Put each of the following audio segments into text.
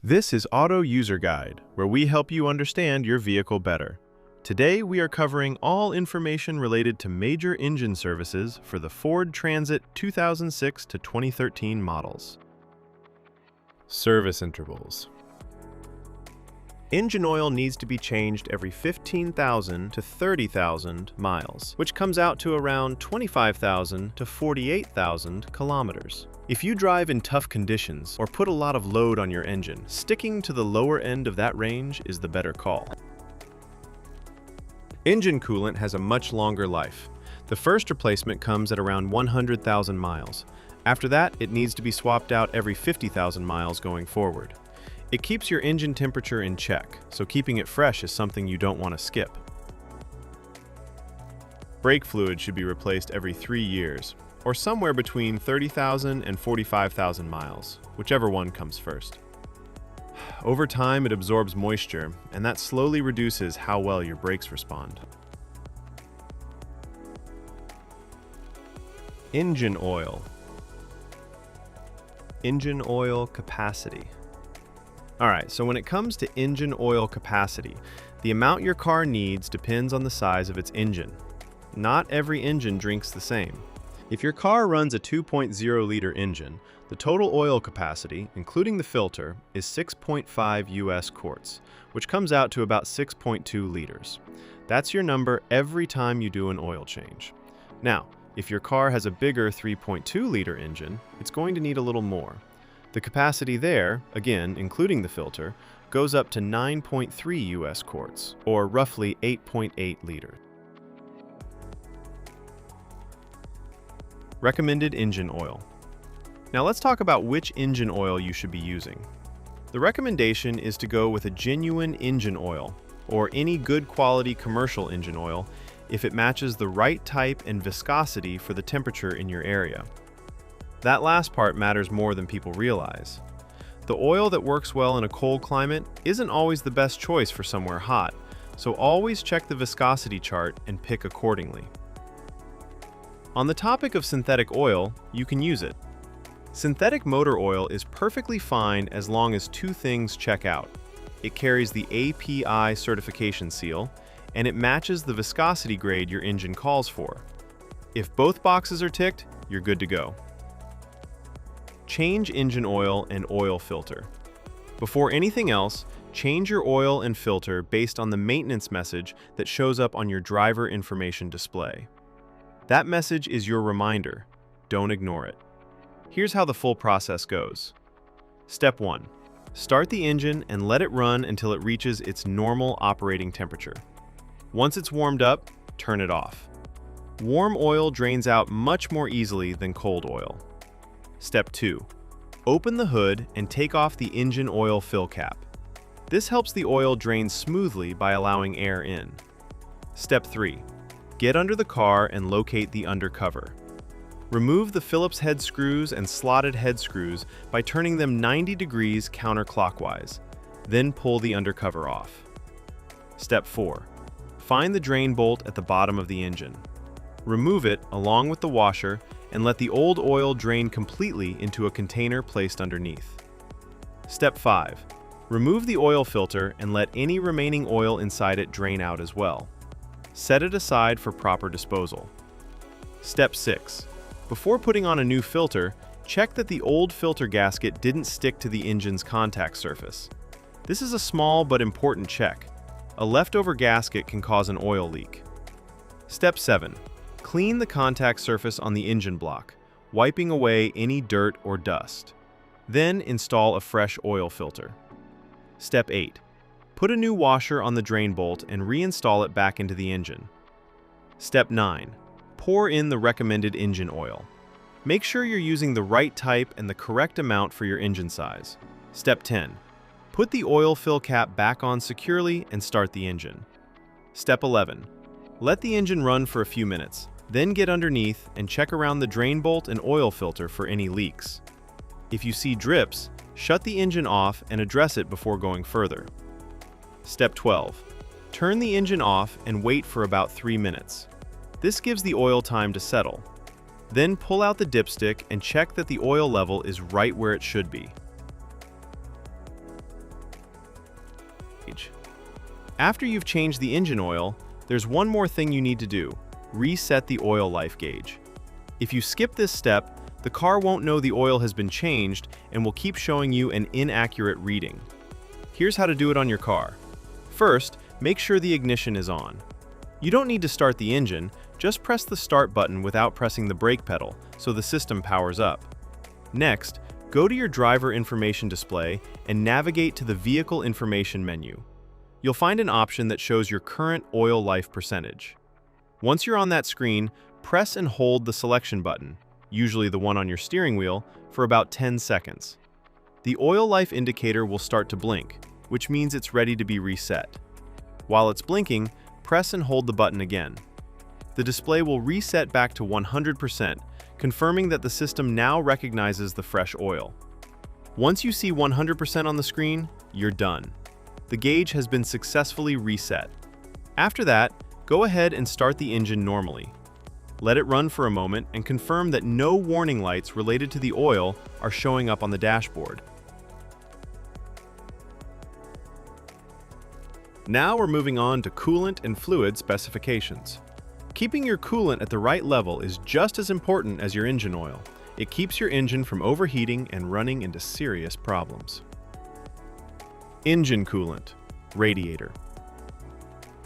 This is Auto User Guide, where we help you understand your vehicle better. Today, we are covering all information related to major engine services for the Ford Transit 2006 to 2013 models. Service intervals. Engine oil needs to be changed every 15,000 to 30,000 miles, which comes out to around 25,000 to 48,000 kilometers. If you drive in tough conditions or put a lot of load on your engine, sticking to the lower end of that range is the better call. Engine coolant has a much longer life. The first replacement comes at around 100,000 miles. After that, it needs to be swapped out every 50,000 miles going forward. It keeps your engine temperature in check, so keeping it fresh is something you don't want to skip. Brake fluid should be replaced every 3 years, or somewhere between 30,000 and 45,000 miles, whichever one comes first. Over time, it absorbs moisture, and that slowly reduces how well your brakes respond. Engine oil. Engine oil capacity. Alright, so when it comes to engine oil capacity, the amount your car needs depends on the size of its engine. Not every engine drinks the same. If your car runs a 2.0-liter engine, the total oil capacity, including the filter, is 6.5 US quarts, which comes out to about 6.2 liters. That's your number every time you do an oil change. Now, if your car has a bigger 3.2-liter engine, it's going to need a little more. The capacity there, again including the filter, goes up to 9.3 US quarts, or roughly 8.8 liters. Recommended engine oil. Now let's talk about which engine oil you should be using. The recommendation is to go with a genuine engine oil, or any good quality commercial engine oil, if it matches the right type and viscosity for the temperature in your area. That last part matters more than people realize. The oil that works well in a cold climate isn't always the best choice for somewhere hot, so always check the viscosity chart and pick accordingly. On the topic of synthetic oil, you can use it. Synthetic motor oil is perfectly fine as long as two things check out. It carries the API certification seal, and it matches the viscosity grade your engine calls for. If both boxes are ticked, you're good to go. Change engine oil and oil filter. Before anything else, change your oil and filter based on the maintenance message that shows up on your driver information display. That message is your reminder. Don't ignore it. Here's how the full process goes. Step 1. Start the engine and let it run until it reaches its normal operating temperature. Once it's warmed up, turn it off. Warm oil drains out much more easily than cold oil. Step 2. Open the hood and take off the engine oil fill cap. This helps the oil drain smoothly by allowing air in. Step 3. Get under the car and locate the undercover. Remove the Phillips head screws and slotted head screws by turning them 90 degrees counterclockwise. Then pull the undercover off. Step 4. Find the drain bolt at the bottom of the engine. Remove it along with the washer and let the old oil drain completely into a container placed underneath. Step 5. Remove the oil filter and let any remaining oil inside it drain out as well. Set it aside for proper disposal. Step 6. Before putting on a new filter, check that the old filter gasket didn't stick to the engine's contact surface. This is a small but important check. A leftover gasket can cause an oil leak. Step 7. Clean the contact surface on the engine block, wiping away any dirt or dust. Then install a fresh oil filter. Step 8. Put a new washer on the drain bolt and reinstall it back into the engine. Step 9. Pour in the recommended engine oil. Make sure you're using the right type and the correct amount for your engine size. Step 10. Put the oil fill cap back on securely and start the engine. Step 11. Let the engine run for a few minutes, then get underneath and check around the drain bolt and oil filter for any leaks. If you see drips, shut the engine off and address it before going further. Step 12. Turn the engine off and wait for about 3 minutes. This gives the oil time to settle. Then pull out the dipstick and check that the oil level is right where it should be. gauge. After you've changed the engine oil, there's one more thing you need to do: reset the oil life gauge. If you skip this step, the car won't know the oil has been changed and will keep showing you an inaccurate reading. Here's how to do it on your car. First, make sure the ignition is on. You don't need to start the engine, just press the start button without pressing the brake pedal so the system powers up. Next, go to your driver information display and navigate to the vehicle information menu. You'll find an option that shows your current oil life percentage. Once you're on that screen, press and hold the selection button, usually the one on your steering wheel, for about 10 seconds. The oil life indicator will start to blink, which means it's ready to be reset. While it's blinking, press and hold the button again. The display will reset back to 100%, confirming that the system now recognizes the fresh oil. Once you see 100% on the screen, you're done. The gauge has been successfully reset. After that, go ahead and start the engine normally. Let it run for a moment and confirm that no warning lights related to the oil are showing up on the dashboard. Now we're moving on to coolant and fluid specifications. Keeping your coolant at the right level is just as important as your engine oil. It keeps your engine from overheating and running into serious problems. Engine coolant, radiator.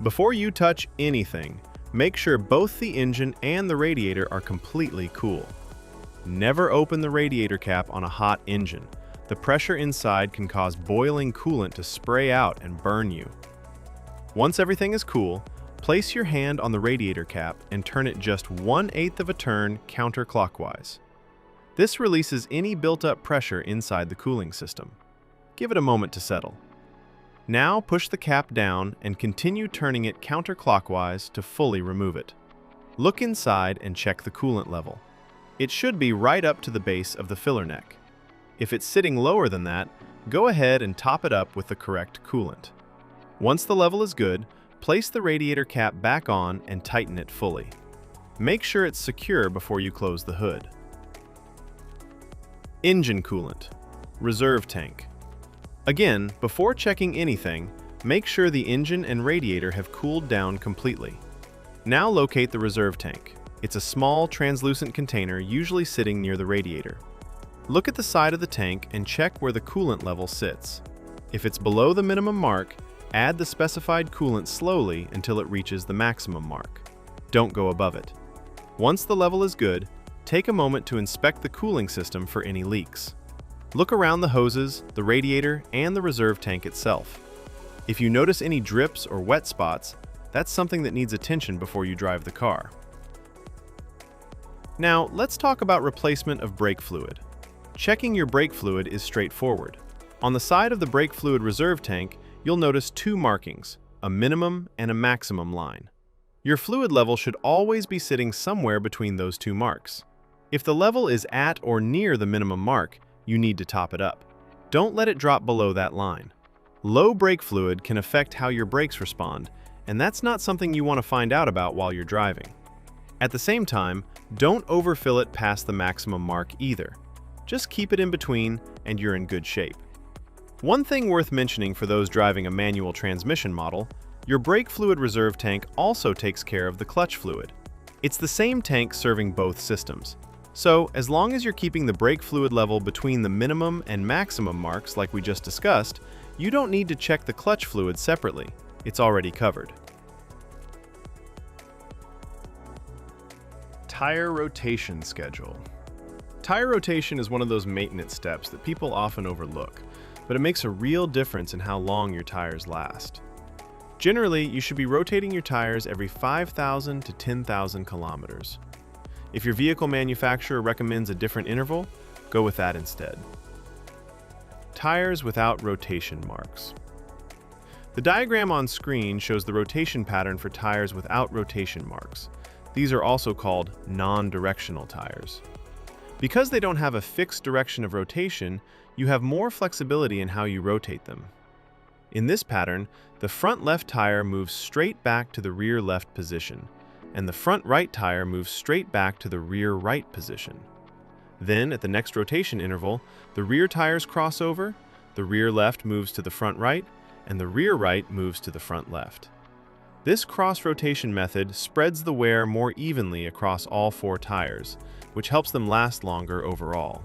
Before you touch anything, make sure both the engine and the radiator are completely cool. Never open the radiator cap on a hot engine. The pressure inside can cause boiling coolant to spray out and burn you. Once everything is cool, place your hand on the radiator cap and turn it just 1/8 of a turn counterclockwise. This releases any built-up pressure inside the cooling system. Give it a moment to settle. Now push the cap down and continue turning it counterclockwise to fully remove it. Look inside and check the coolant level. It should be right up to the base of the filler neck. If it's sitting lower than that, go ahead and top it up with the correct coolant. Once the level is good, place the radiator cap back on and tighten it fully. Make sure it's secure before you close the hood. Engine coolant, reserve tank. Again, before checking anything, make sure the engine and radiator have cooled down completely. Now locate the reserve tank. It's a small, translucent container usually sitting near the radiator. Look at the side of the tank and check where the coolant level sits. If it's below the minimum mark, add the specified coolant slowly until it reaches the maximum mark. Don't go above it. Once the level is good, take a moment to inspect the cooling system for any leaks. Look around the hoses, the radiator, and the reserve tank itself. If you notice any drips or wet spots, that's something that needs attention before you drive the car. Now, let's talk about replacement of brake fluid. Checking your brake fluid is straightforward. On the side of the brake fluid reserve tank, you'll notice two markings, a minimum and a maximum line. Your fluid level should always be sitting somewhere between those two marks. If the level is at or near the minimum mark, you need to top it up. Don't let it drop below that line. Low brake fluid can affect how your brakes respond, and that's not something you want to find out about while you're driving. At the same time, don't overfill it past the maximum mark either. Just keep it in between and you're in good shape. One thing worth mentioning for those driving a manual transmission model, your brake fluid reserve tank also takes care of the clutch fluid. It's the same tank serving both systems. So, as long as you're keeping the brake fluid level between the minimum and maximum marks like we just discussed, you don't need to check the clutch fluid separately. It's already covered. Tire rotation schedule. Tire rotation is one of those maintenance steps that people often overlook, but it makes a real difference in how long your tires last. Generally, you should be rotating your tires every 5,000 to 10,000 kilometers. If your vehicle manufacturer recommends a different interval, go with that instead. Tires without rotation marks. The diagram on screen shows the rotation pattern for tires without rotation marks. These are also called non-directional tires. Because they don't have a fixed direction of rotation, you have more flexibility in how you rotate them. In this pattern, the front left tire moves straight back to the rear left position, and the front right tire moves straight back to the rear right position. Then, at the next rotation interval, the rear tires cross over, the rear left moves to the front right, and the rear right moves to the front left. This cross-rotation method spreads the wear more evenly across all 4 tires, which helps them last longer overall.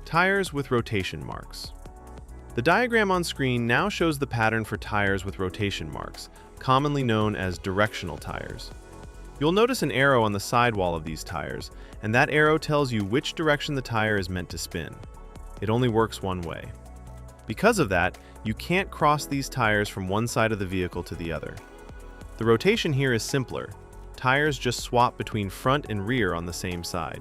Tires with rotation marks. The diagram on screen now shows the pattern for tires with rotation marks, commonly known as directional tires. You'll notice an arrow on the sidewall of these tires, and that arrow tells you which direction the tire is meant to spin. It only works one way. Because of that, you can't cross these tires from one side of the vehicle to the other. The rotation here is simpler. Tires just swap between front and rear on the same side.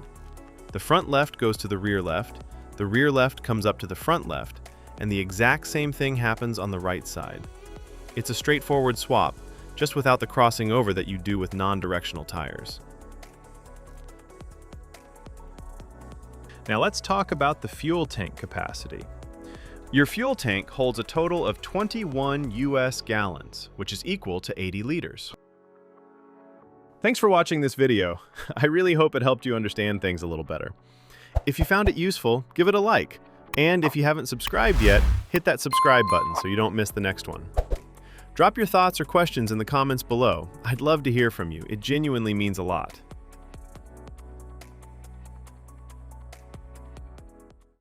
The front left goes to the rear left comes up to the front left, and the exact same thing happens on the right side. It's a straightforward swap, just without the crossing over that you do with non-directional tires. Now let's talk about the fuel tank capacity. Your fuel tank holds a total of 21 US gallons, which is equal to 80 liters. Thanks for watching this video. I really hope it helped you understand things a little better. If you found it useful, give it a like. And if you haven't subscribed yet, hit that subscribe button so you don't miss the next one. Drop your thoughts or questions in the comments below. I'd love to hear from you. It genuinely means a lot.